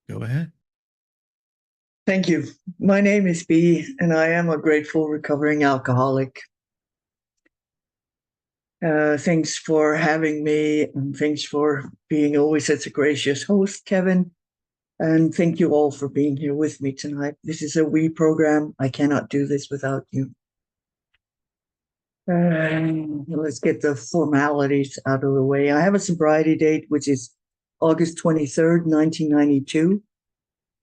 Go ahead. Thank you. My name is B, and I am a grateful recovering alcoholic. Thanks for having me, and thanks for being always such a gracious host, Kevin. And thank you all for being here with me tonight. This is a wee program. I cannot do this without you. Let's get the formalities out of the way. I have a sobriety date, which is August 23rd, 1992.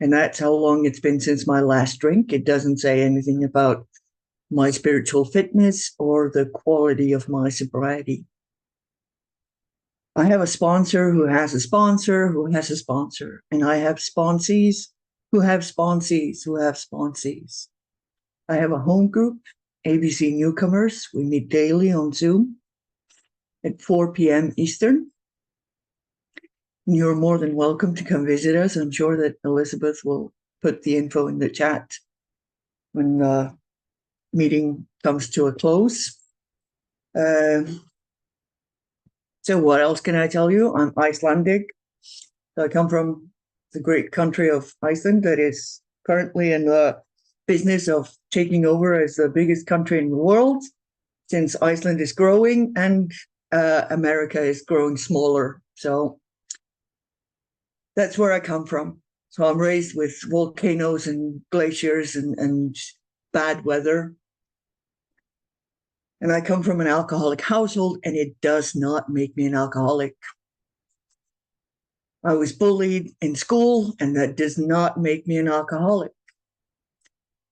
And that's how long it's been since my last drink. It doesn't say anything about my spiritual fitness or the quality of my sobriety. I have a sponsor who has a sponsor who has a sponsor, and I have sponsees who have sponsees who have sponsees. I have a home group, ABC Newcomers. We meet daily on Zoom at 4 p.m. Eastern. You're more than welcome to come visit us. I'm sure that Elizabeth will put the info in the chat when the meeting comes to a close. So what else can I tell you? I'm Icelandic. I come from the great country of Iceland that is currently in the business of taking over as the biggest country in the world, since Iceland is growing and America is growing smaller. So that's where I come from. So I'm raised with volcanoes and glaciers and bad weather. And I come from an alcoholic household, and it does not make me an alcoholic. I was bullied in school, and that does not make me an alcoholic.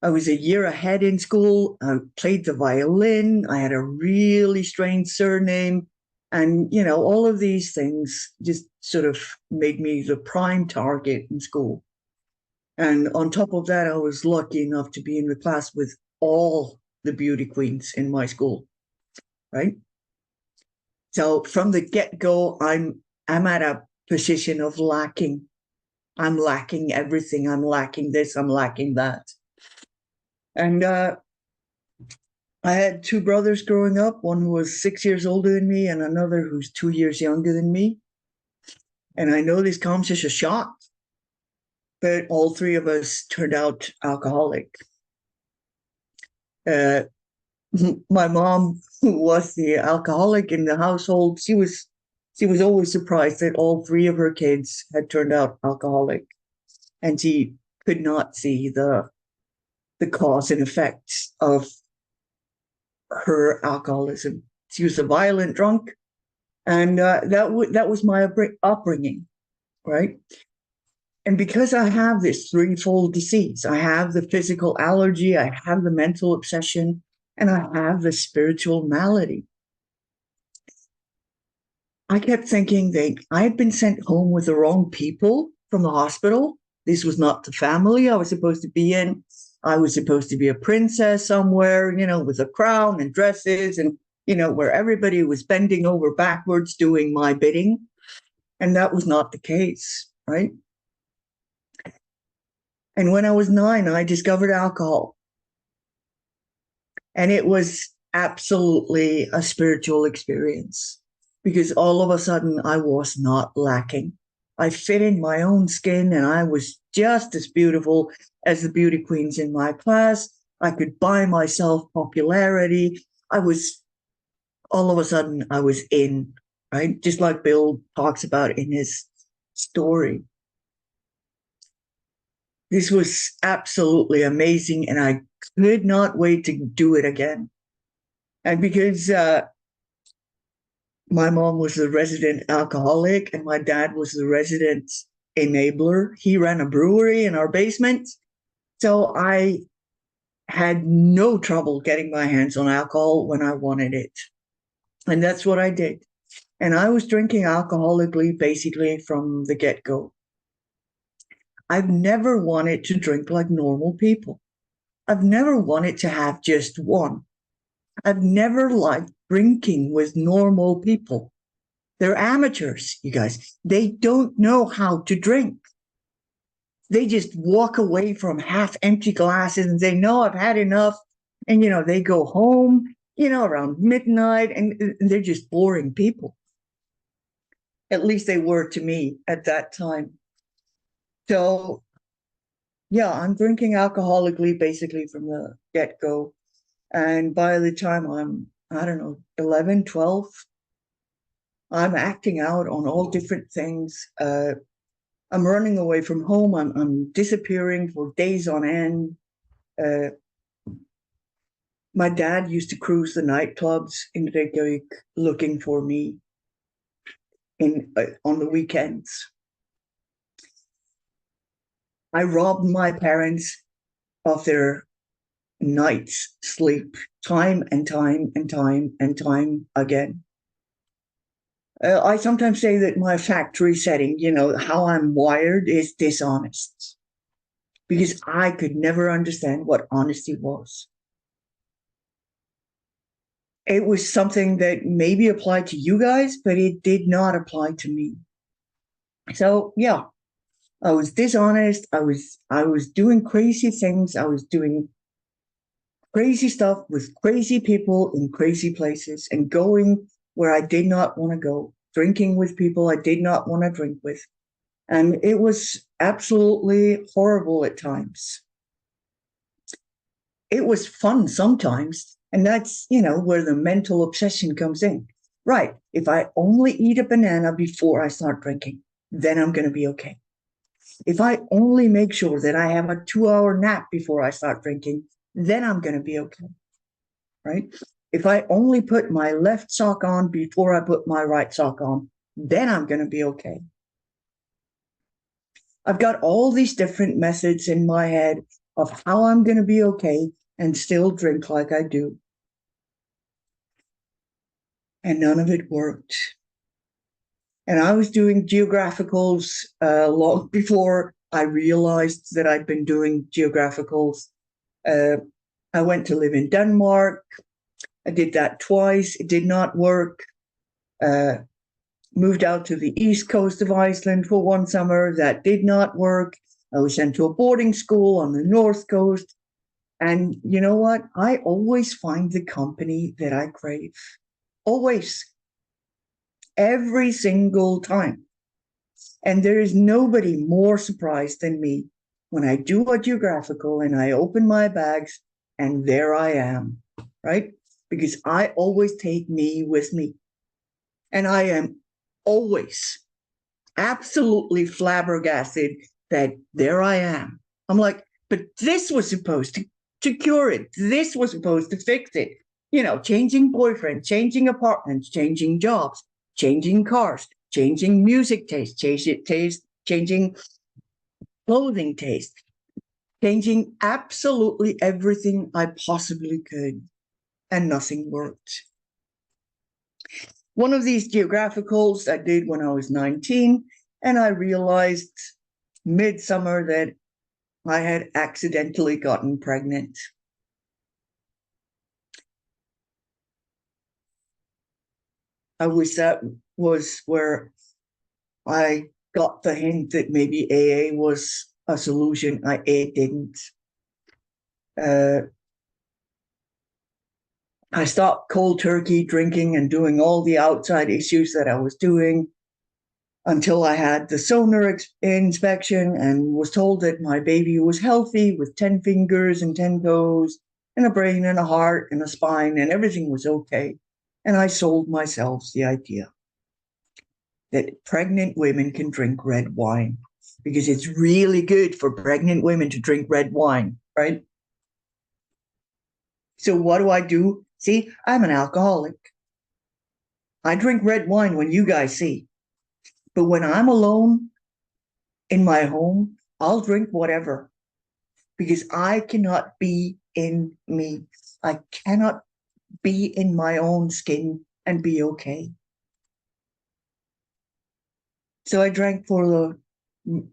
I was a year ahead in school. I played the violin. I had a really strange surname. And, all of these things just sort of made me the prime target in school. And on top of that, I was lucky enough to be in the class with all the beauty queens in my school, right? So from the get-go, I'm at a position of lacking. I'm lacking everything. I'm lacking this. I'm lacking that. And I had two brothers growing up, one who was 6 years older than me and another who's 2 years younger than me. And I know this comes as a shock, but all three of us turned out alcoholic. Uh, my mom, who was the alcoholic in the household, she was always surprised that all three of her kids had turned out alcoholic, and she could not see the cause and effects of her alcoholism. She was a violent drunk, and that was my upbringing, right? And because I have this threefold disease, I have the physical allergy, I have the mental obsession, and I have the spiritual malady. I kept thinking that I had been sent home with the wrong people from the hospital. This was not the family I was supposed to be in. I was supposed to be a princess somewhere, with a crown and dresses and, where everybody was bending over backwards doing my bidding. And that was not the case, right? And when I was 9, I discovered alcohol. And it was absolutely a spiritual experience because all of a sudden I was not lacking. I fit in my own skin and I was just as beautiful as the beauty queens in my class. I could buy myself popularity. All of a sudden, I was in, right? Just like Bill talks about in his story. This was absolutely amazing, and I could not wait to do it again. And because my mom was the resident alcoholic and my dad was the resident enabler, he ran a brewery in our basement. So I had no trouble getting my hands on alcohol when I wanted it. And that's what I did. And I was drinking alcoholically basically from the get go. I've never wanted to drink like normal people. I've never wanted to have just one. I've never liked drinking with normal people. They're amateurs, you guys. They don't know how to drink. They just walk away from half empty glasses and say, no, I've had enough. And, they go home, around midnight and they're just boring people. At least they were to me at that time. So, yeah, I'm drinking alcoholically basically from the get go. And by the time I'm, I don't know, 11, 12, I'm acting out on all different things. I'm running away from home. I'm disappearing for days on end. Uh, my dad used to cruise the nightclubs in Reykjavik looking for me in on the weekends. I robbed my parents of their night's sleep time and time and time and time again. I sometimes say that my factory setting, how I'm wired, is dishonest because I could never understand what honesty was. It was something that maybe applied to you guys, but it did not apply to me. So yeah, I was dishonest. I was doing crazy things. I was doing crazy stuff with crazy people in crazy places and going where I did not want to go, drinking with people I did not want to drink with. And it was absolutely horrible at times. It was fun sometimes. And that's, where the mental obsession comes in. Right. If I only eat a banana before I start drinking, then I'm going to be okay. If I only make sure that I have a 2 hour nap before I start drinking, then I'm going to be okay. Right. If I only put my left sock on before I put my right sock on, then I'm going to be okay. I've got all these different methods in my head of how I'm going to be okay and still drink like I do. And none of it worked. And I was doing geographicals long before I realized that I'd been doing geographicals. Uh, I went to live in Denmark. I did that twice. It did not work. Uh, Moved out to the east coast of Iceland for one summer. That did not work. I was sent to a boarding school on the north coast. And you know what? I always find the company that I crave. Always. Every single time. And there is nobody more surprised than me when I do a geographical and I open my bags and there I am, right? Because I always take me with me. And I am always absolutely flabbergasted that there I am. I'm like, but this was supposed to cure it. This was supposed to fix it. Changing boyfriends, changing apartments, changing jobs, changing cars, changing music taste, changing clothing taste, changing absolutely everything I possibly could, and nothing worked. One of these geographicals I did when I was 19, and I realized midsummer that I had accidentally gotten pregnant. I wish that was where I got the hint that maybe AA was a solution. It didn't. Uh, I stopped cold turkey drinking and doing all the outside issues that I was doing until I had the sonar inspection and was told that my baby was healthy with 10 fingers and 10 toes and a brain and a heart and a spine and everything was okay. And I sold myself the idea that pregnant women can drink red wine because it's really good for pregnant women to drink red wine, right? So what do? See, I'm an alcoholic. I drink red wine when you guys see. But when I'm alone in my home, I'll drink whatever because I cannot be in me. I cannot be in my own skin and be okay. So I drank for the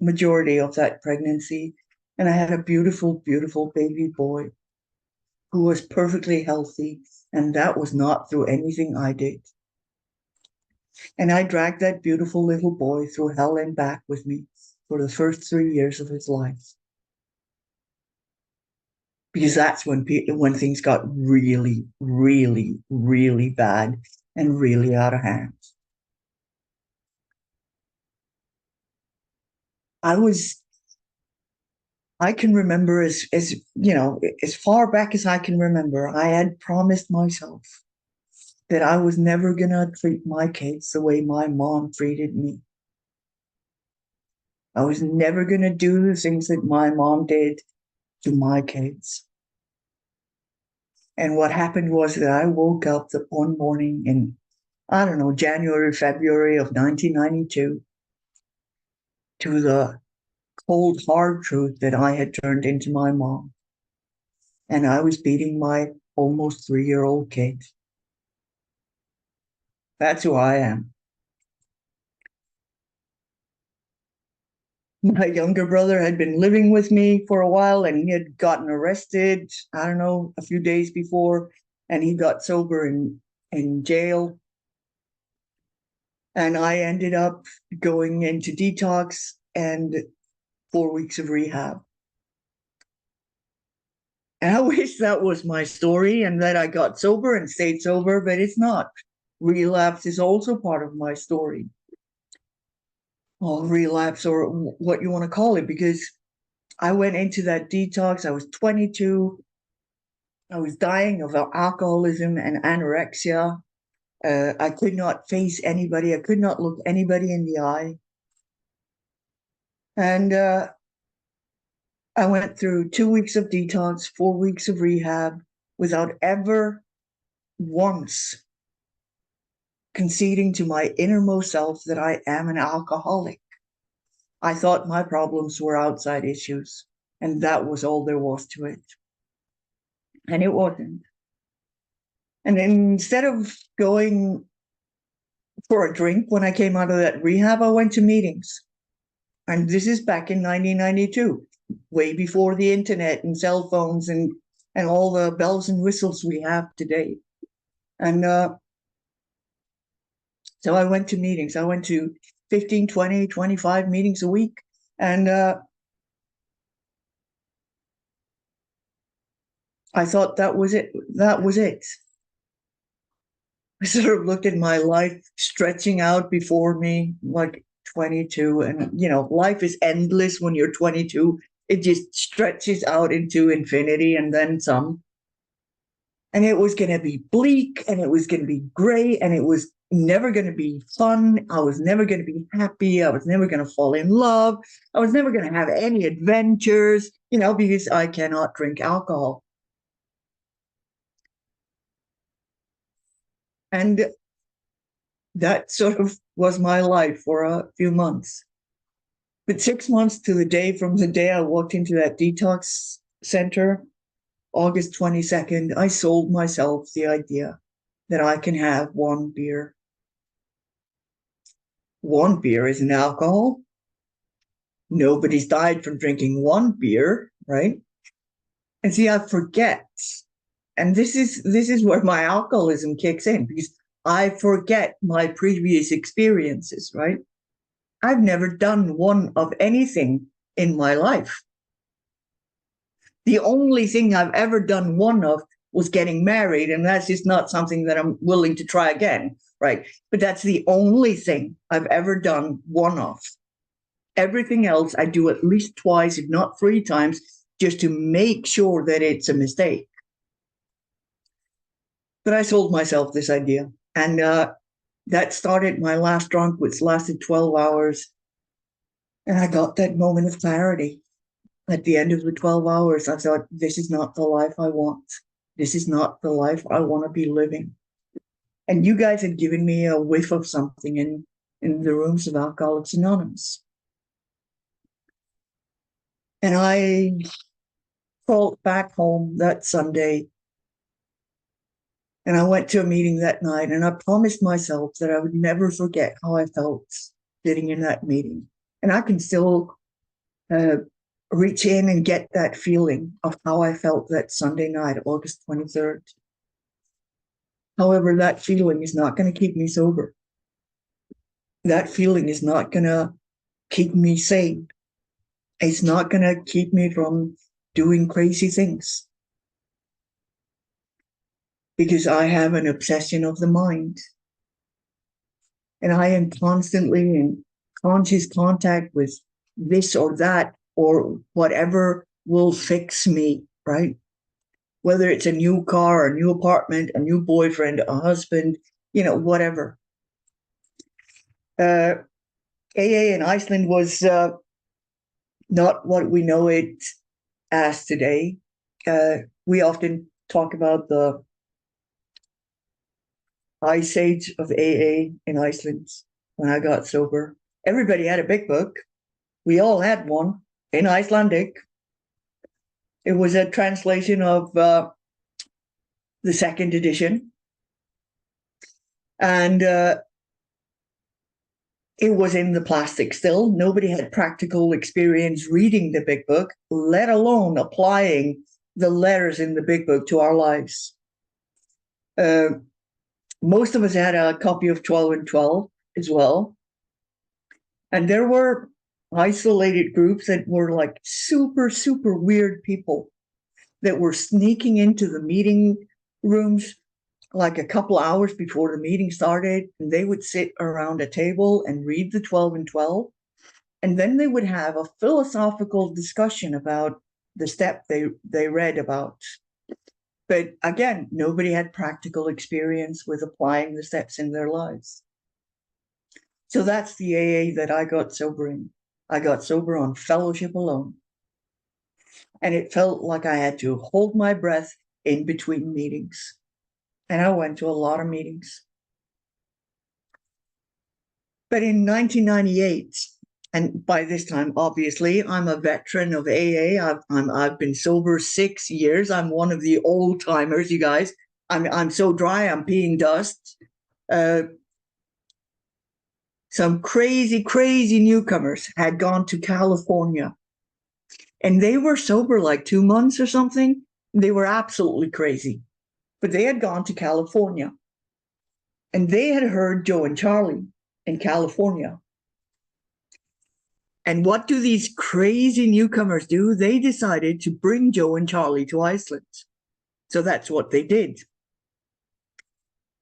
majority of that pregnancy, and I had a beautiful, beautiful baby boy who was perfectly healthy, and that was not through anything I did. And I dragged that beautiful little boy through hell and back with me for the first 3 years of his life. Because that's when things got really, really, really bad and really out of hand. I was I can remember as you know, as far back as I can remember, I had promised myself that I was never gonna treat my kids the way my mom treated me. I was never gonna do the things that my mom did to my kids. And what happened was that I woke up the one morning in, I don't know, January, February of 1992 to the cold, hard truth that I had turned into my mom. And I was beating my almost 3-year-old kid. That's who I am. My younger brother had been living with me for a while and he had gotten arrested, I don't know, a few days before, and he got sober in jail. And I ended up going into detox and 4 weeks of rehab. And I wish that was my story and that I got sober and stayed sober, but it's not. Relapse is also part of my story. Or relapse, or what you want to call it, because I went into that detox. I was 22. I was dying of alcoholism and anorexia. I could not face anybody. I could not look anybody in the eye. And I went through 2 weeks of detox, 4 weeks of rehab, without ever once conceding to my innermost self that I am an alcoholic. I thought my problems were outside issues, and that was all there was to it. And it wasn't. And instead of going for a drink when I came out of that rehab, I went to meetings. And this is back in 1992, way before the internet and cell phones and all the bells and whistles we have today. And so I went to meetings. I went to 15, 20, 25 meetings a week. And I thought that was it. That was it. I sort of looked at my life stretching out before me, like 22. And, you know, life is endless when you're 22. It just stretches out into infinity and then some. And it was going to be bleak and it was going to be gray and it was never going to be fun. I was never going to be happy. I was never going to fall in love. I was never going to have any adventures, you know, because I cannot drink alcohol. And that sort of was my life for a few months. But 6 months to the day from the day I walked into that detox center, August 22nd, I sold myself the idea that I can have one beer. One beer is an alcohol. Nobody's died from drinking one beer, right? And see, I forget. And this is where my alcoholism kicks in, because I forget my previous experiences, right? I've never done one of anything in my life. The only thing I've ever done one of was getting married, and that's just not something that I'm willing to try again, right? But that's the only thing I've ever done one of. Everything else I do at least twice, if not 3 times, just to make sure that it's a mistake. But I sold myself this idea, and that started my last drunk, which lasted 12 hours. And I got that moment of clarity. At the end of the 12 hours, I thought, this is not the life I want. This is not the life I want to be living. And you guys had given me a whiff of something in the rooms of Alcoholics Anonymous. And I crawled back home that Sunday. And I went to a meeting that night, and I promised myself that I would never forget how I felt sitting in that meeting. And I can still reach in and get that feeling of how I felt that Sunday night, August 23rd. However, that feeling is not going to keep me sober. That feeling is not going to keep me sane. It's not going to keep me from doing crazy things. Because I have an obsession of the mind. And I am constantly in conscious contact with this or that or whatever will fix me, right? Whether it's a new car, a new apartment, a new boyfriend, a husband, whatever. AA in Iceland was not what we know it as today. We often talk about the ice age of AA in Iceland when I got sober. Everybody had a big book. We all had one in Icelandic. It was a translation of the second edition. And it was in the plastic still. Nobody had practical experience reading the big book, let alone applying the letters in the big book to our lives. Most of us had a copy of 12 and 12 as well. And there were isolated groups that were like super, super weird people that were sneaking into the meeting rooms like a couple hours before the meeting started, and they would sit around a table and read the 12 and 12. And then they would have a philosophical discussion about the step they read about. But again, nobody had practical experience with applying the steps in their lives. So that's the AA that I got sober in. I got sober on fellowship alone. And it felt like I had to hold my breath in between meetings. And I went to a lot of meetings. But in 1998, and by this time, obviously, I'm a veteran of AA. I've been sober 6 years. I'm one of the old timers, you guys. I'm so dry, I'm peeing dust. Some crazy, crazy newcomers had gone to California. And they were sober like 2 months or something. They were absolutely crazy. But they had gone to California. And they had heard Joe and Charlie in California. And what do these crazy newcomers do? They decided to bring Joe and Charlie to Iceland. So that's what they did.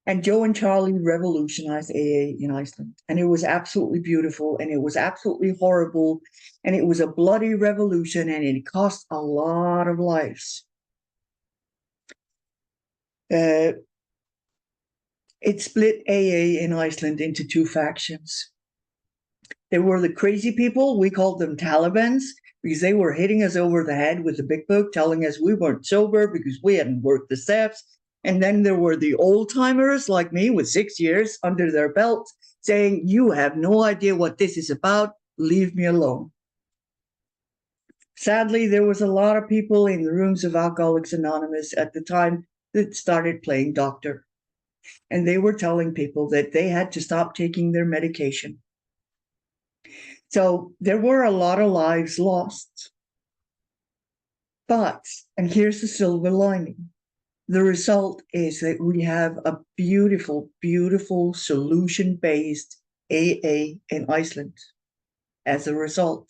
And Joe and Charlie revolutionized AA in Iceland. And it was absolutely beautiful, and it was absolutely horrible, and it was a bloody revolution, and it cost a lot of lives. It split AA in Iceland into 2 factions. There were the crazy people, we called them Talibans, because they were hitting us over the head with the big book, telling us we weren't sober because we hadn't worked the steps. And then there were the old timers like me with 6 years under their belt saying, you have no idea what this is about, leave me alone. Sadly, there was a lot of people in the rooms of Alcoholics Anonymous at the time that started playing doctor. And they were telling people that they had to stop taking their medication. So there were a lot of lives lost. But, and here's the silver lining, the result is that we have a beautiful, beautiful solution-based AA in Iceland as a result.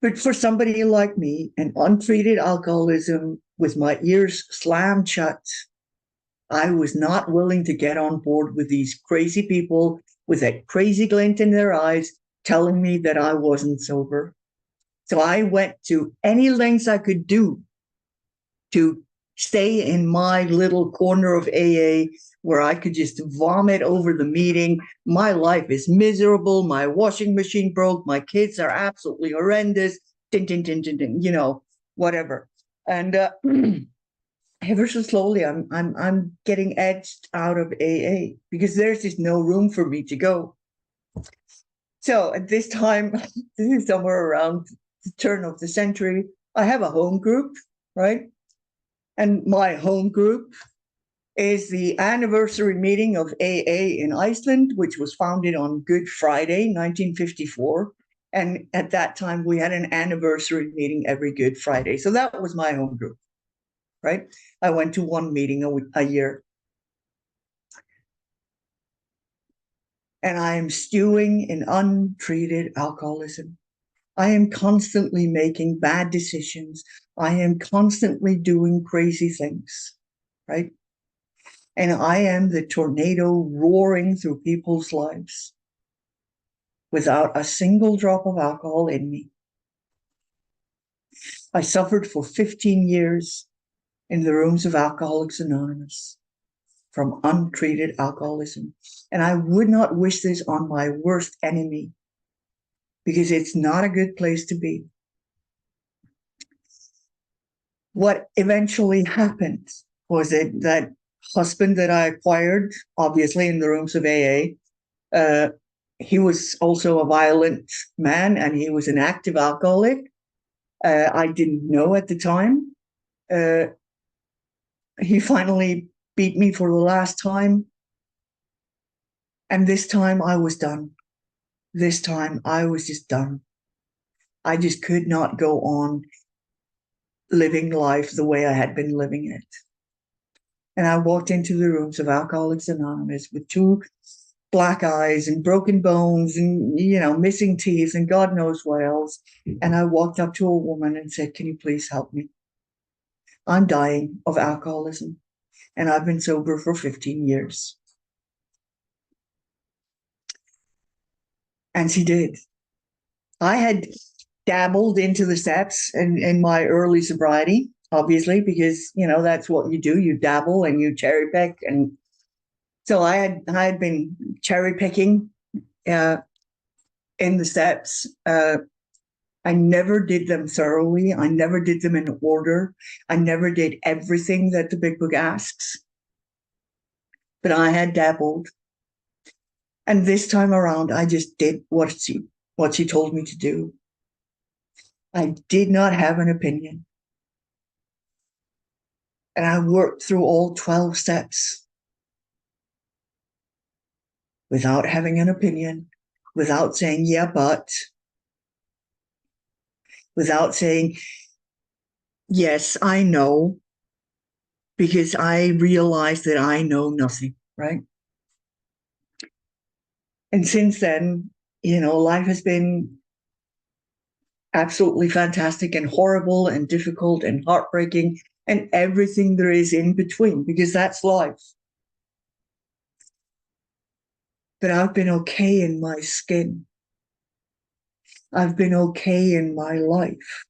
But for somebody like me, an untreated alcoholism with my ears slammed shut, I was not willing to get on board with these crazy people with that crazy glint in their eyes telling me that I wasn't sober. So I went to any lengths I could do to stay in my little corner of AA where I could just vomit over the meeting. My life is miserable. My washing machine broke. My kids are absolutely horrendous. Whatever. And ever so slowly, I'm getting edged out of AA because there's just no room for me to go. So at this time, this is somewhere around the turn of the century, I have a home group, right? And my home group is the anniversary meeting of AA in Iceland, which was founded on Good Friday, 1954. And at that time, we had an anniversary meeting every Good Friday. So that was my home group, right? I went to one meeting a year. And I am stewing in untreated alcoholism. I am constantly making bad decisions. I am constantly doing crazy things, right? And I am the tornado roaring through people's lives without a single drop of alcohol in me. I suffered for 15 years in the rooms of Alcoholics Anonymous from untreated alcoholism. And I would not wish this on my worst enemy because it's not a good place to be. What eventually happened was that husband that I acquired, obviously in the rooms of AA, he was also a violent man and he was an active alcoholic. I didn't know at the time. He finally beat me for the last time. And this time I was done. This time I was just done. I just could not go on living life the way I had been living it. And I walked into the rooms of Alcoholics Anonymous with two black eyes and broken bones and, missing teeth and God knows what else. And I walked up to a woman and said, "Can you please help me? I'm dying of alcoholism. And I've been sober for 15 years. And she did. I had dabbled into the steps in my early sobriety, obviously, because, that's what you do. You dabble and you cherry pick. And so I had been cherry picking in the steps. I never did them thoroughly. I never did them in order. I never did everything that the Big Book asks. But I had dabbled. And this time around, I just did what she told me to do. I did not have an opinion. And I worked through all 12 steps without having an opinion, without saying, yeah, but, without saying, yes, I know, because I realized that I know nothing, right? And since then, life has been absolutely fantastic and horrible and difficult and heartbreaking and everything there is in between, because that's life. But I've been okay in my skin. I've been okay in my life.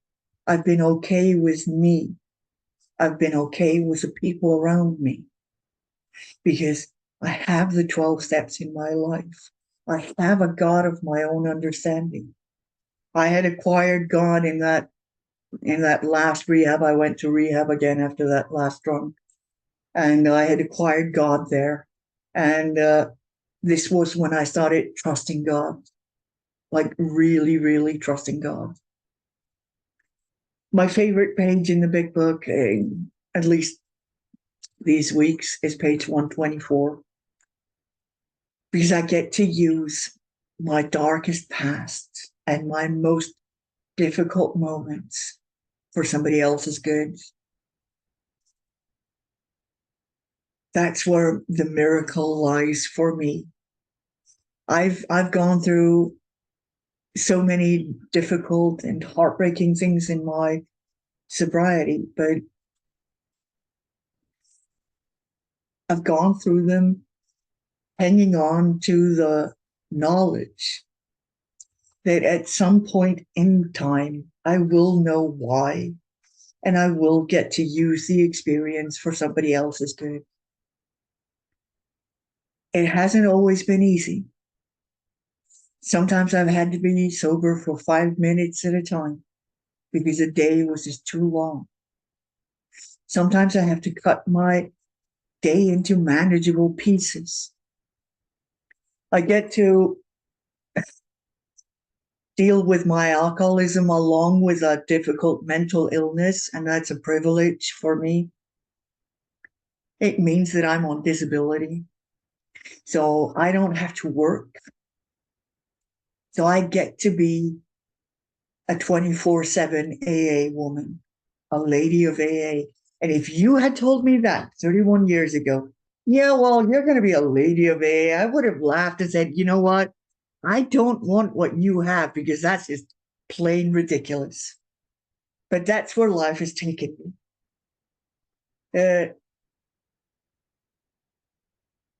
I've been okay with me. I've been okay with the people around me because I have the 12 steps in my life. I have a God of my own understanding. I had acquired God in that last rehab. I went to rehab again after that last drunk, and I had acquired God there. And this was when I started trusting God, like really, really trusting God. My favorite page in the Big Book, at least these weeks, is page 124, because I get to use my darkest past and my most difficult moments for somebody else's good. That's where the miracle lies for me. I've gone through so many difficult and heartbreaking things in my sobriety, but I've gone through them hanging on to the knowledge that at some point in time, I will know why, and I will get to use the experience for somebody else's good. It hasn't always been easy. Sometimes I've had to be sober for 5 minutes at a time because a day was just too long. Sometimes I have to cut my day into manageable pieces. I get to deal with my alcoholism along with a difficult mental illness, and that's a privilege for me. It means that I'm on disability, so I don't have to work. So I get to be a 24/7 AA woman, a lady of AA. And if you had told me that 31 years ago, yeah, well, you're going to be a lady of AA, I would have laughed and said, you know what? I don't want what you have because that's just plain ridiculous. But that's where life has taken me.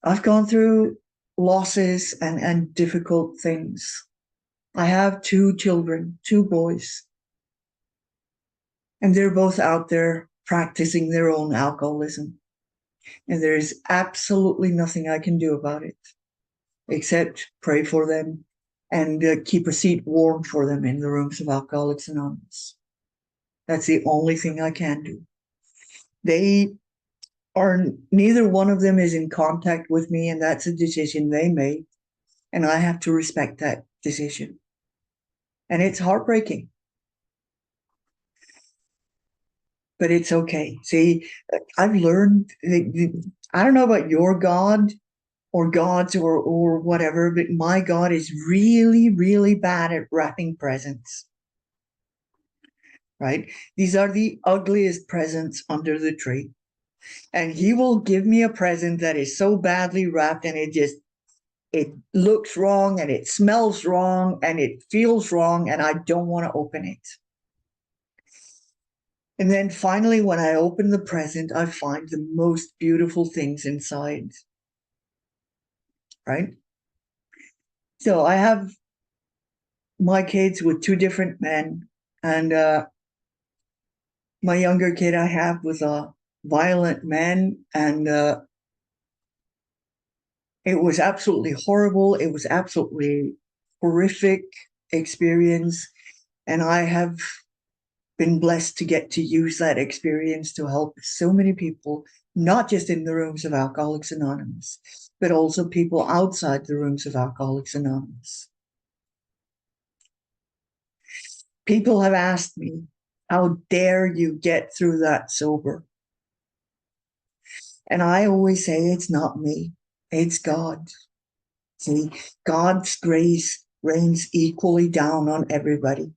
I've gone through losses and difficult things. I have 2 children, 2 boys. And they're both out there practicing their own alcoholism. And there's absolutely nothing I can do about it except pray for them and keep a seat warm for them in the rooms of Alcoholics Anonymous. That's the only thing I can do. They are, neither one of them is in contact with me, and that's a decision they made. And I have to respect that decision. And it's heartbreaking. But it's okay. See, I've learned, I don't know about your God or gods or whatever, but my God is really, really bad at wrapping presents, right? These are the ugliest presents under the tree. And he will give me a present that is so badly wrapped and it looks wrong and it smells wrong and it feels wrong and I don't want to open it. And then finally, when I open the present, I find the most beautiful things inside, right? So I have my kids with two different men, and my younger kid I have with a violent man, and it was absolutely horrible. It was absolutely horrific experience, and I have been blessed to get to use that experience to help so many people, not just in the rooms of Alcoholics Anonymous, but also people outside the rooms of Alcoholics Anonymous. People have asked me, how dare you get through that sober? And I always say, it's not me, it's God. See, God's grace rains equally down on everybody.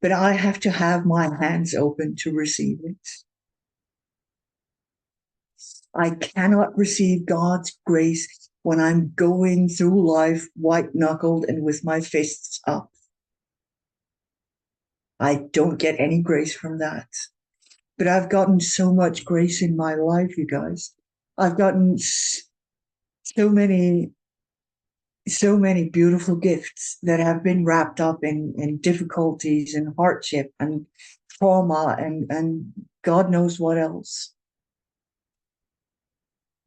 But I have to have my hands open to receive it. I cannot receive God's grace when I'm going through life white-knuckled and with my fists up. I don't get any grace from that. But I've gotten so much grace in my life, you guys. I've gotten so many beautiful gifts that have been wrapped up in difficulties and hardship and trauma and God knows what else.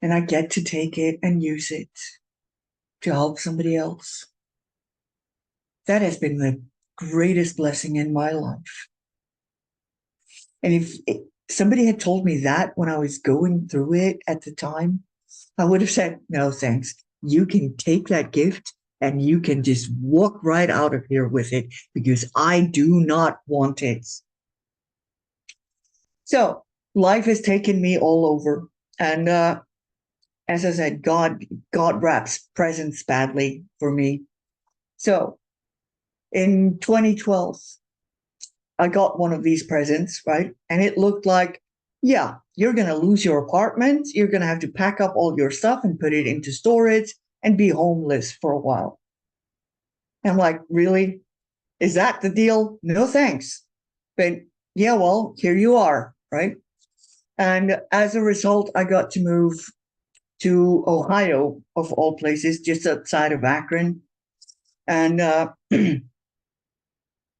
And I get to take it and use it to help somebody else. That has been the greatest blessing in my life. And if somebody had told me that when I was going through it at the time, I would have said, no, thanks. You can take that gift and you can just walk right out of here with it because I do not want it. So life has taken me all over. And as I said, God wraps presents badly for me. So in 2012, I got one of these presents, right? And it looked like, yeah, you're going to lose your apartment. You're going to have to pack up all your stuff and put it into storage and be homeless for a while. And I'm like, really? Is that the deal? No, thanks. But yeah, well, here you are, right? And as a result, I got to move to Ohio, of all places, just outside of Akron. And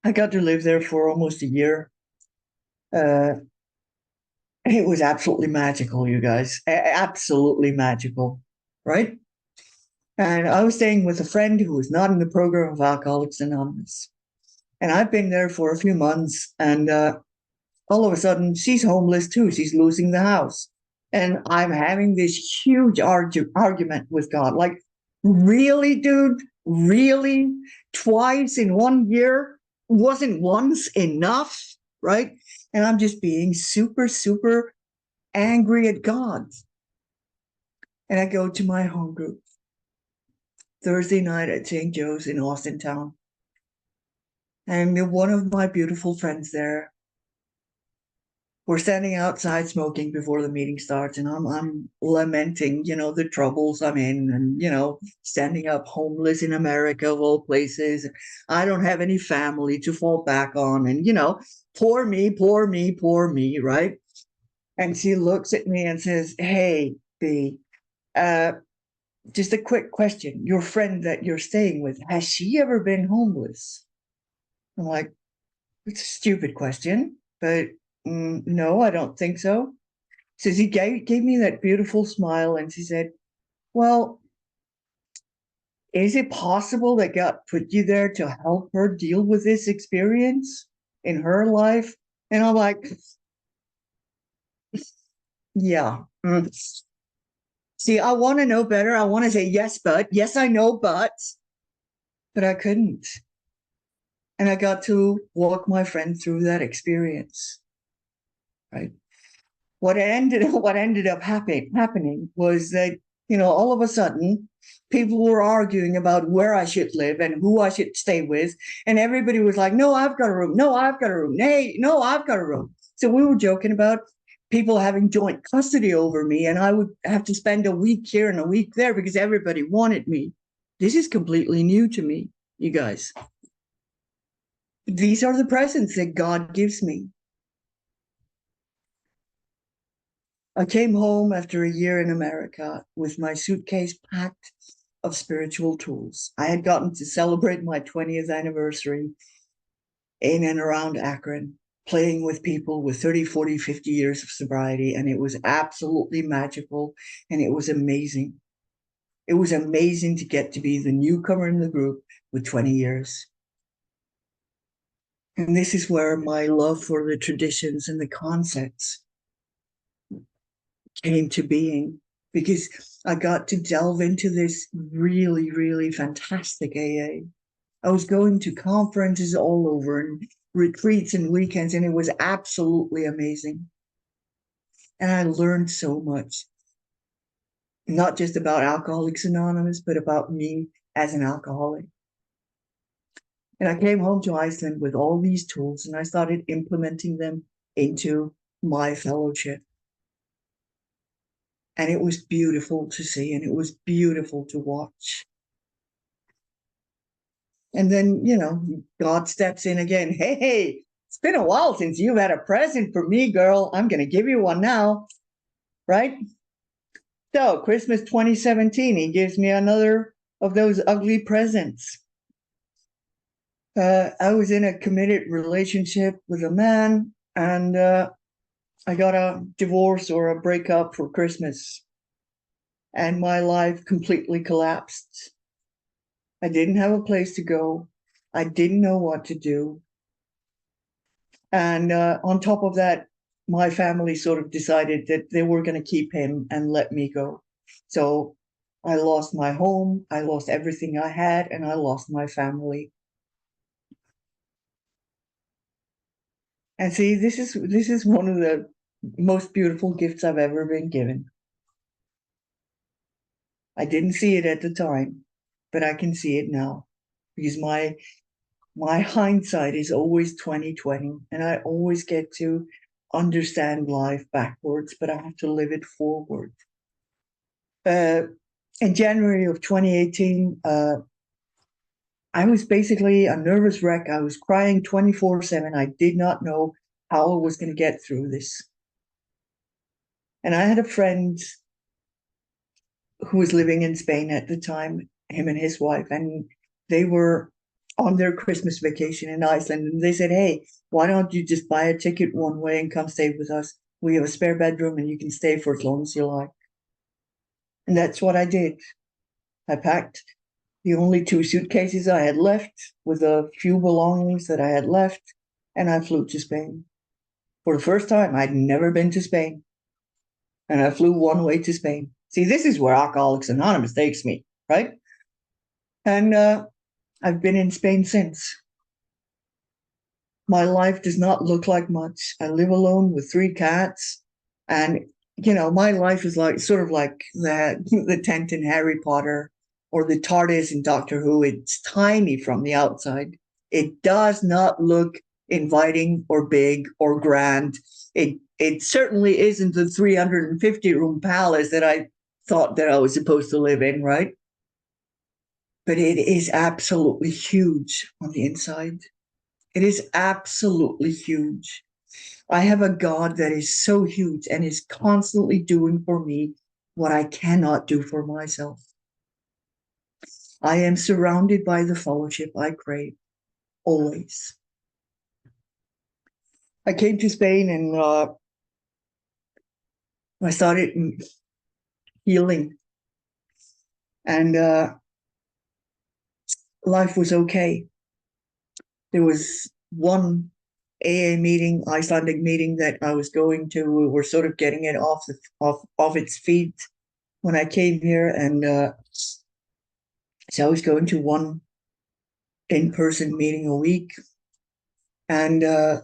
I got to live there for almost a year. It was absolutely magical, you guys. Absolutely magical, right? And I was staying with a friend who was not in the program of Alcoholics Anonymous. And I've been there for a few months, and all of a sudden, she's homeless too. She's losing the house. And I'm having this huge argument with God. Like, really, dude? Really? Twice in 1 year? Wasn't once enough? Right? And I'm just being super, super angry at God. And I go to my home group Thursday night at St. Joe's in Austintown. And one of my beautiful friends there, we're standing outside smoking before the meeting starts, and I'm lamenting, the troubles I'm in, and standing up homeless in America of all places. I don't have any family to fall back on, and poor me, poor me, poor me, right? And she looks at me and says, "Hey, B, just a quick question. Your friend that you're staying with, has she ever been homeless?" I'm like, It's a stupid question, but no, I don't think so. Says he gave me that beautiful smile and she said, well, is it possible that God put you there to help her deal with this experience in her life? And I'm like, yeah. See, I want to know better. I want to say yes, but yes, I know, but I couldn't. And I got to walk my friend through that experience, right? What ended up happening was that, all of a sudden people were arguing about where I should live and who I should stay with, and everybody was like, no, I've got a room, no, I've got a room, hey, no, I've got a room. So we were joking about people having joint custody over me, and I would have to spend a week here and a week there because everybody wanted me. This is completely new to me, you guys. These are the presents that God gives me. I came home after a year in America with my suitcase packed of spiritual tools. I had gotten to celebrate my 20th anniversary in and around Akron, playing with people with 30, 40, 50 years of sobriety, and it was absolutely magical and it was amazing. It was amazing to get to be the newcomer in the group with 20 years. And this is where my love for the traditions and the concepts came to being, because I got to delve into this really, really fantastic AA. I was going to conferences all over and retreats and weekends, and it was absolutely amazing. And I learned so much, not just about Alcoholics Anonymous, but about me as an alcoholic. And I came home to Iceland with all these tools and I started implementing them into my fellowship. And it was beautiful to see and it was beautiful to watch. And then, God steps in again. Hey, it's been a while since you've had a present for me, girl. I'm going to give you one now. Right? So, Christmas 2017, he gives me another of those ugly presents. I was in a committed relationship with a man, and I got a divorce or a breakup for Christmas, and my life completely collapsed. I didn't have a place to go. I didn't know what to do. And on top of that, my family sort of decided that they were going to keep him and let me go. So I lost my home, I lost everything I had, and I lost my family. And see, this is one of the most beautiful gifts I've ever been given. I didn't see it at the time, but I can see it now because my hindsight is always 2020, and I always get to understand life backwards, but I have to live it forward. In January of 2018, I was basically a nervous wreck. I was crying 24/7. I did not know how I was going to get through this. And I had a friend who was living in Spain at the time, him and his wife, and they were on their Christmas vacation in Iceland. And they said, hey, why don't you just buy a ticket one way and come stay with us? We have a spare bedroom and you can stay for as long as you like. And that's what I did. I packed the only two suitcases I had left with a few belongings that I had left, and I flew to Spain. For the first time, I'd never been to Spain, and I flew one way to Spain. See, this is where Alcoholics Anonymous takes me, right? And I've been in Spain since. My life does not look like much. I live alone with 3 cats, and my life is like sort of like the tent in Harry Potter or the TARDIS in Doctor Who. It's tiny from the outside. It does not look inviting or big or grand. It certainly isn't the 350-room palace that I thought that I was supposed to live in, right? But it is absolutely huge on the inside. It is absolutely huge. I have a God that is so huge and is constantly doing for me what I cannot do for myself. I am surrounded by the fellowship I crave, always. I came to Spain and I started healing, and life was okay. There was one AA meeting, Icelandic meeting that I was going to. We were sort of getting it off its feet when I came here, and so I was going to one in-person meeting a week, and I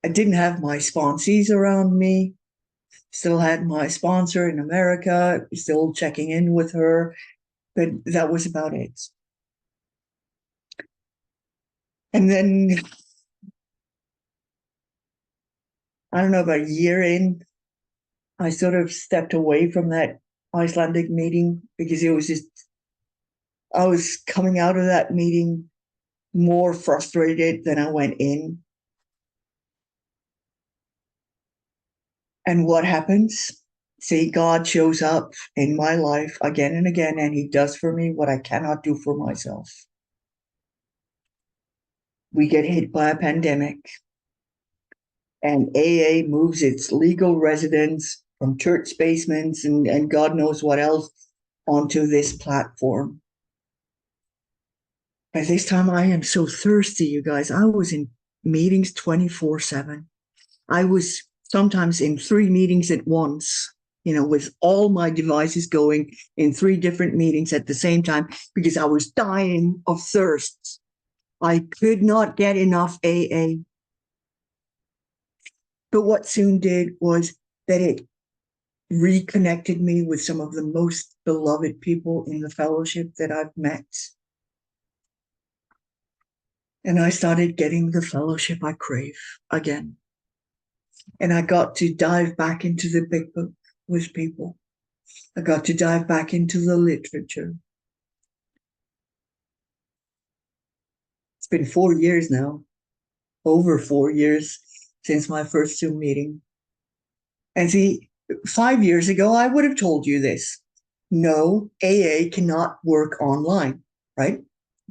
didn't have my sponsees around me. Still had my sponsor in America, still checking in with her, but that was about it. And then I don't know, about a year in, I sort of stepped away from that Icelandic meeting because it was just, I was coming out of that meeting more frustrated than I went in. And what happens? See, God shows up in my life again and again, and He does for me what I cannot do for myself. We get hit by a pandemic, and AA moves its legal residence from church basements and God knows what else onto this platform. By this time, I am so thirsty, you guys. I was in meetings 24/7. I was sometimes in 3 meetings at once, with all my devices going in 3 different meetings at the same time because I was dying of thirst. I could not get enough AA. But what soon did was that it reconnected me with some of the most beloved people in the fellowship that I've met. And I started getting the fellowship I crave again. And I got to dive back into the big book with people. I got to dive back into the literature. It's been 4 years now, over 4 years since my first Zoom meeting. And see, 5 years ago, I would have told you this. No, AA cannot work online, right?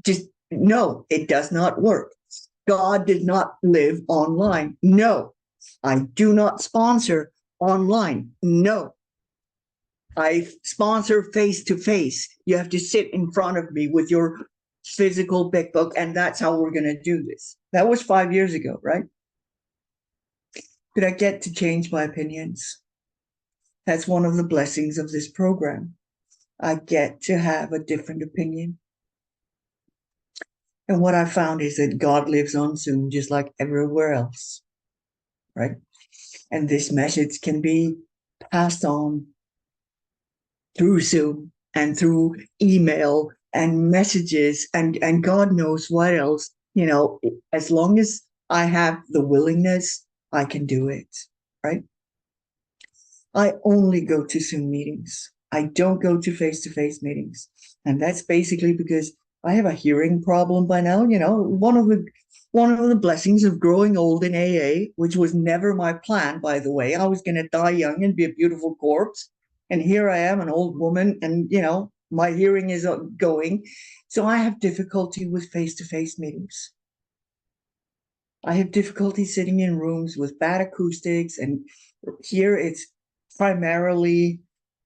Just no, it does not work. God did not live online. No, I do not sponsor online. No, I sponsor face to face. You have to sit in front of me with your physical big book, and that's how we're going to do this. That was 5 years ago, right? But I get to change my opinions. That's one of the blessings of this program. I get to have a different opinion. And what I found is that God lives on Zoom just like everywhere else, right? And this message can be passed on through Zoom and through email and messages and God knows what else. As long as I have the willingness, I can do it, right? I only go to Zoom meetings. I don't go to face meetings. And that's basically because I have a hearing problem by now. One of the blessings of growing old in AA, which was never my plan, by the way. I was going to die young and be a beautiful corpse. And here I am, an old woman, and my hearing is going. So I have difficulty with face meetings. I have difficulty sitting in rooms with bad acoustics, and here it's primarily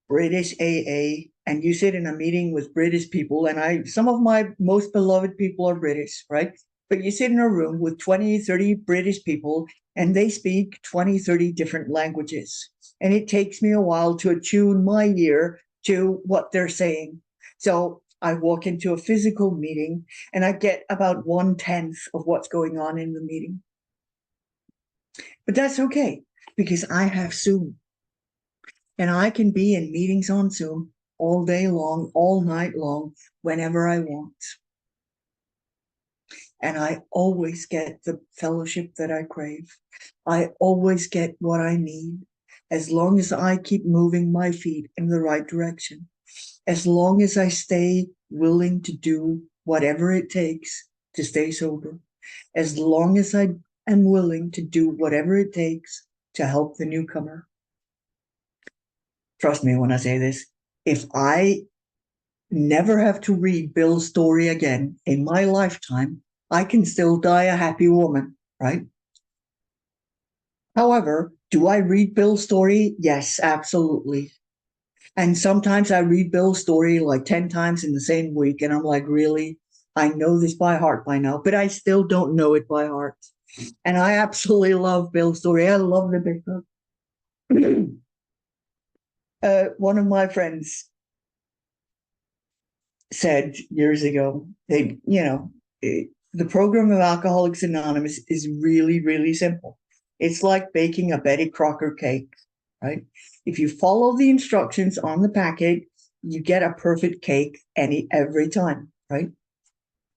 British AA, and you sit in a meeting with British people, and some of my most beloved people are British, right? But you sit in a room with 20, 30 British people, and they speak 20, 30 different languages. And it takes me a while to attune my ear to what they're saying. So I walk into a physical meeting and I get about 1/10 of what's going on in the meeting. But that's okay because I have Zoom. And I can be in meetings on Zoom all day long, all night long, whenever I want. And I always get the fellowship that I crave. I always get what I need as long as I keep moving my feet in the right direction. As long as I stay willing to do whatever it takes to stay sober. As long as I am willing to do whatever it takes to help the newcomer. Trust me when I say this, if I never have to read Bill's story again in my lifetime, I can still die a happy woman, right? However, do I read Bill's story? Yes, absolutely. And sometimes I read Bill's story like 10 times in the same week, and I'm like, really? I know this by heart by now, but I still don't know it by heart. And I absolutely love Bill's story. I love the big book. One of my friends said years ago, the program of Alcoholics Anonymous is really, really simple. It's like baking a Betty Crocker cake, right? If you follow the instructions on the packet, you get a perfect cake every time, right?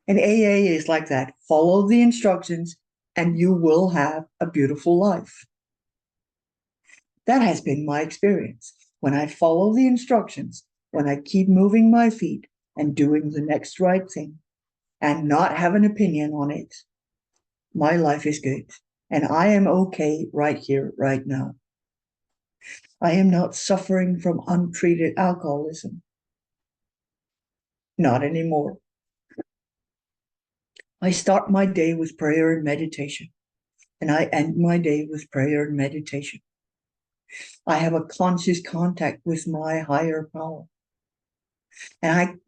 And AA is like that. Follow the instructions and you will have a beautiful life. That has been my experience. When I follow the instructions, when I keep moving my feet and doing the next right thing and not have an opinion on it, my life is good. And I am okay right here, right now. I am not suffering from untreated alcoholism. Not anymore. I start my day with prayer and meditation, and I end my day with prayer and meditation. I have a conscious contact with my higher power. And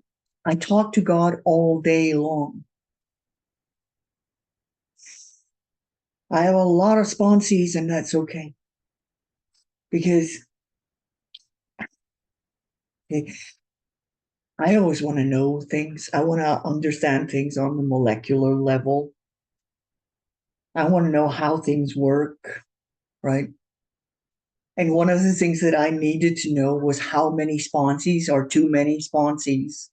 I talk to God all day long. I have a lot of sponsees, and that's okay. Because I always want to know things. I want to understand things on the molecular level. I want to know how things work, right? And one of the things that I needed to know was how many sponsees are too many sponsees.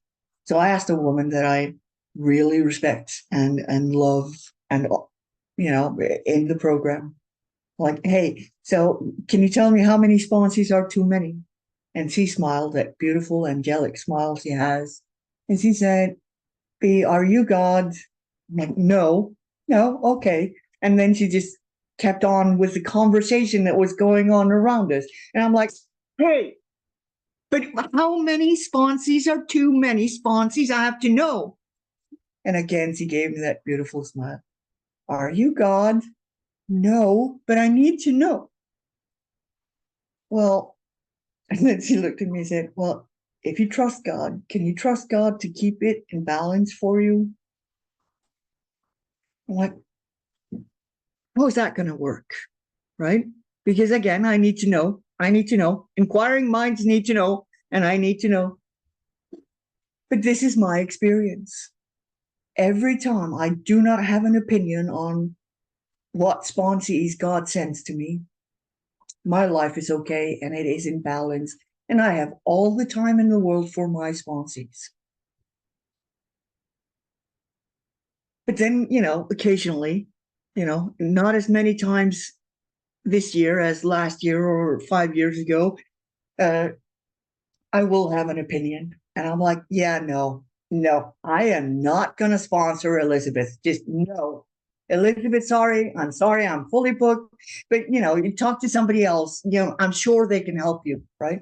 So I asked a woman that I really respect and love and in the program, like, hey, so can you tell me how many sponsees are too many? And she smiled, that beautiful angelic smile she has. And she said, B, are you God? I'm like, no, okay. And then she just kept on with the conversation that was going on around us. And I'm like, hey, but how many sponsees are too many sponsees? I have to know. And again, she gave me that beautiful smile. Are you God? No, but I need to know. Well, and then she looked at me and said, well, if you trust God, can you trust God to keep it in balance for you? I'm like, how is that going to work? Right? Because again, I need to know. I need to know. Inquiring minds need to know, and I need to know. But this is my experience. Every time I do not have an opinion on what sponsees God sends to me, my life is okay and it is in balance. And I have all the time in the world for my sponsees. But then, occasionally, not as many times this year as last year or 5 years ago, uh, I will have an opinion. And I'm like, yeah, no, I am not going to sponsor Elizabeth. Just no. Elizabeth, sorry, I'm fully booked. But, you talk to somebody else, I'm sure they can help you, right?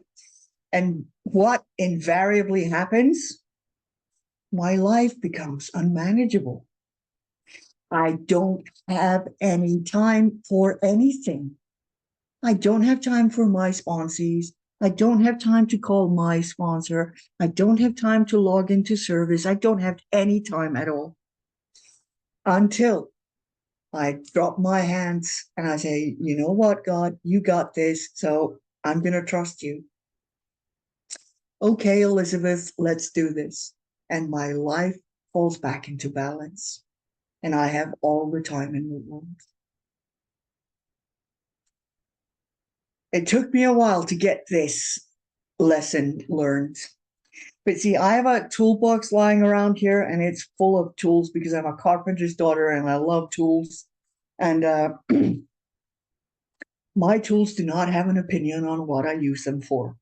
And what invariably happens? My life becomes unmanageable. I don't have any time for anything. I don't have time for my sponsees. I don't have time to call my sponsor. I don't have time to log into service. I don't have any time at all until I drop my hands and I say, you know what, God, you got this. So I'm going to trust you. Okay, Elizabeth, let's do this. And my life falls back into balance. And I have all the time in the world. It took me a while to get this lesson learned. But see, I have a toolbox lying around here and it's full of tools because I'm a carpenter's daughter and I love tools. And my tools do not have an opinion on what I use them for.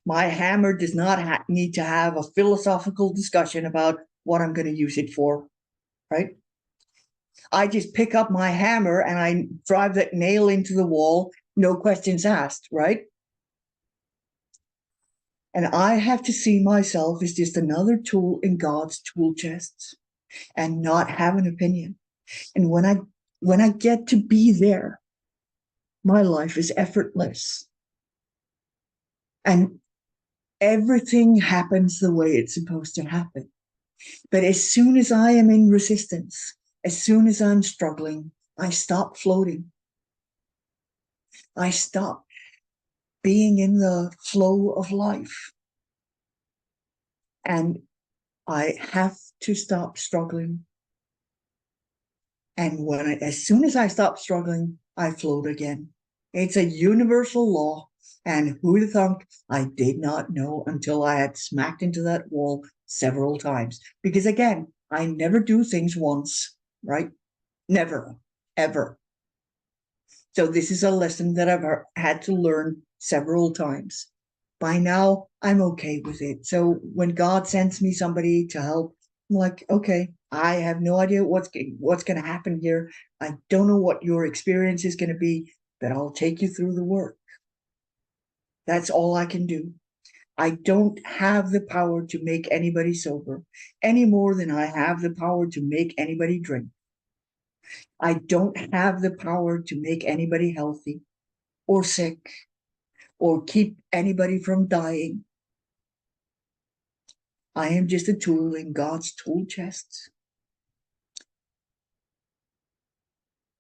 My hammer does not need to have a philosophical discussion about what I'm going to use it for, right? I just pick up my hammer and I drive that nail into the wall, no questions asked, right? And I have to see myself as just another tool in God's tool chests and not have an opinion. And when I get to be there, My life is effortless. And everything happens the way it's supposed to happen. But as soon as I am in resistance, as soon as I'm struggling, I stop floating. I stop being in the flow of life. And I have to stop struggling. And as soon as I stop struggling, I float again. It's a universal law. And who'd have thunk? I did not know until I had smacked into that wall several times. Because again, I never do things once, right? Never, ever. So this is a lesson that I've had to learn several times. By now, I'm okay with it. So when God sends me somebody to help, I'm like, okay, I have no idea what's going to happen here. I don't know what your experience is going to be, but I'll take you through the work. That's all I can do. I don't have the power to make anybody sober any more than I have the power to make anybody drink. I don't have the power to make anybody healthy or sick or keep anybody from dying. I am just a tool in God's tool chest.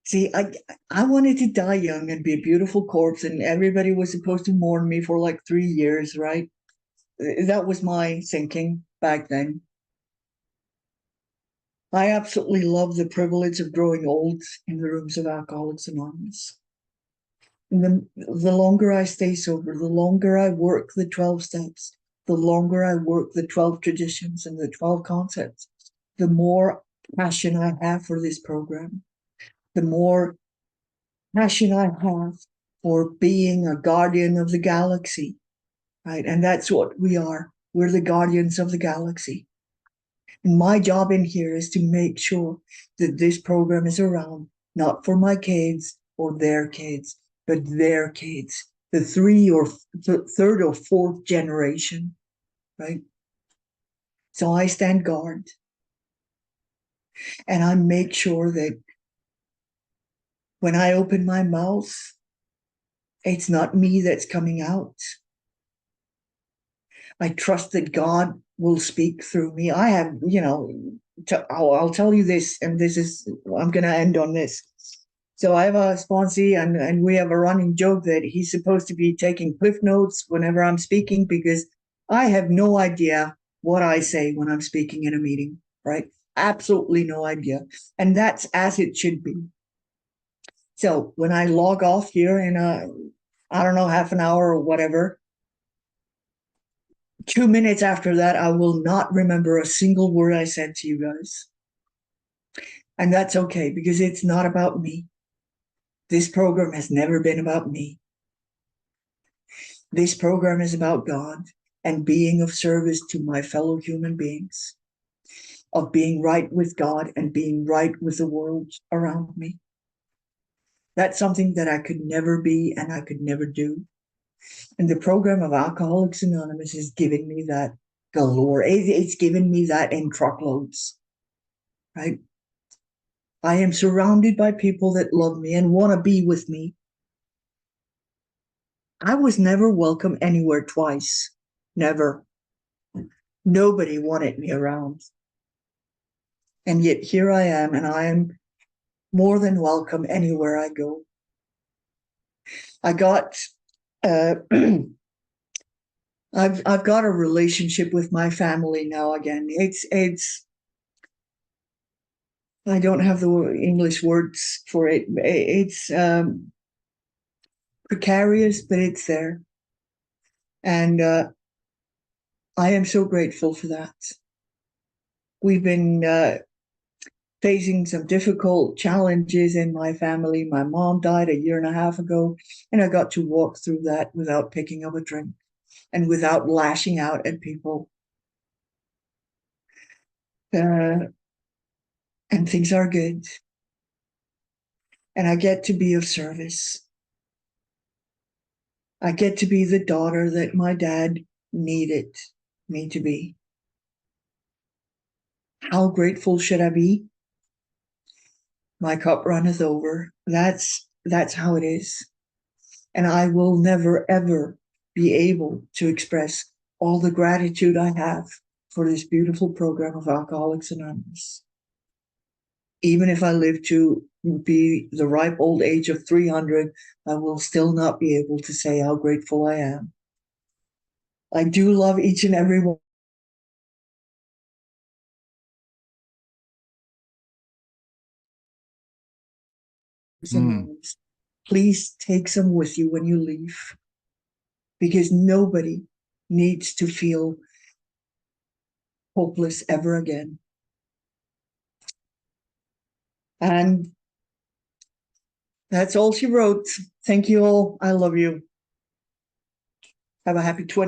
See, I wanted to die young and be a beautiful corpse, and everybody was supposed to mourn me for like 3 years, right? That was my thinking back then. I absolutely love the privilege of growing old in the rooms of Alcoholics Anonymous. And the longer I stay sober, the longer I work the 12 steps, the longer I work the 12 traditions and the 12 concepts, the more passion I have for this program, the more passion I have for being a guardian of the galaxy, right? And that's what we are. We're the guardians of the galaxy. And my job in here is to make sure that this program is around, not for my kids or their kids, but their kids, the third or fourth generation, right? So I stand guard and I make sure that when I open my mouth, it's not me that's coming out. I trust that God will speak through me. I have, I'll tell you this, and I'm going to end on this. So I have a sponsee, and we have a running joke that he's supposed to be taking cliff notes whenever I'm speaking because I have no idea what I say when I'm speaking in a meeting, right? Absolutely no idea. And that's as it should be. So when I log off here in I don't know, half an hour or whatever, 2 minutes after that, I will not remember a single word I said to you guys. And that's okay because it's not about me. This program has never been about me. This program is about God and being of service to my fellow human beings, of being right with God and being right with the world around me. That's something that I could never be and I could never do. And the program of Alcoholics Anonymous is giving me that galore. It's given me that in truckloads, right? I am surrounded by people that love me and want to be with me. I was never welcome anywhere twice. Never. Nobody wanted me around. And yet here I am, and I am more than welcome anywhere I go. I got I've got a relationship with my family now again. It's I don't have the English words for it. It's precarious, but it's there. And I am so grateful for that. We've been facing some difficult challenges in my family. My mom died a year and a half ago, and I got to walk through that without picking up a drink and without lashing out at people. And things are good. And I get to be of service. I get to be the daughter that my dad needed me to be. How grateful should I be? My cup runneth over. That's how it is. And I will never, ever be able to express all the gratitude I have for this beautiful program of Alcoholics Anonymous. Even if I live to be the ripe old age of 300, I will still not be able to say how grateful I am. I do love each and every one. Mm. Please take some with you when you leave, because nobody needs to feel hopeless ever again. And that's all she wrote. Thank you all. I love you. Have a happy 20.